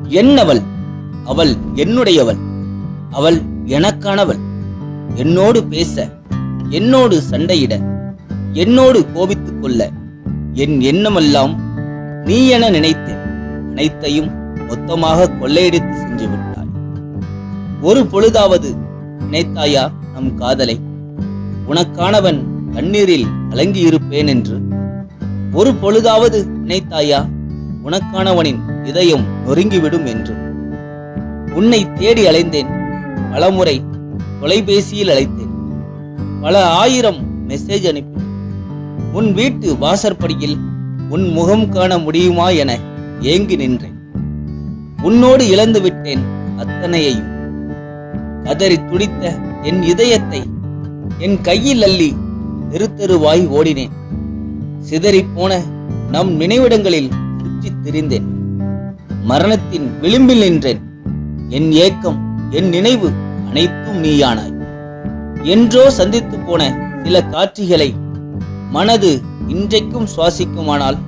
என்னவள்? அவள் என்னுடையவள். அவள் எனக்கானவள். என்னோடு பேச, என்னோடு சண்டையிட, என்னோடு கோபித்துக் கொள்ள என் எண்ணமெல்லாம் நீ என நினைத்தேன். அனைத்தையும் மொத்தமாக கொள்ளையடித்து சென்று விட்டாய். ஒரு பொழுதாவது நினைத்தாயா நம் காதலை? உனக்கானவன் கண்ணீரில் கலங்கியிருப்பேன் என்று. ஒரு பொழுதாவது நினைத்தாயா உனக்கானவனின் இதயம் நொறுங்கிவிடும் என்று? உன்னை தேடி அலைந்தேன். பலமுறை தொலைபேசியில் அழைத்தேன். பல ஆயிரம் மெசேஜ் அனுப்பினேன். உன் வீட்டு வாசற்படியில் உன் முகம் காண முடியுமா என ஏங்கி நின்றேன். உன்னோடு இழந்து விட்டேன் அத்தனையையும். கதறி துடித்த என் இதயத்தை என் கையில் அள்ளி தெரு தெருவாய் ஓடினேன். சிதறி போன நம் நினைவிடங்களில் சுற்றித் திரிந்தேன். மரணத்தின் விளிம்பில் நின்றேன். என் ஏக்கம், என் நினைவு அனைத்தும் நீயானாய். என்றோ சந்தித்து போன சில காட்சிகளை மனது இன்றைக்கும் சுவாசிக்குமானால்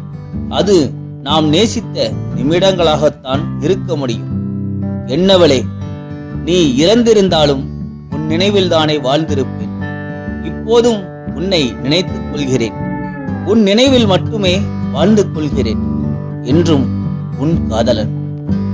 அது நாம் நேசித்த நிமிடங்களாகத்தான் இருக்க முடியும். என்னவளே, நீ இறந்திருந்தாலும் உன் நினைவில்தானே வாழ்ந்திருப்பேன். இப்போதும் உன்னை நினைத்துக் கொள்கிறேன். உன் நினைவில் மட்டுமே வாழ்ந்து கொள்கிறேன். என்றும் உன் காதலன்.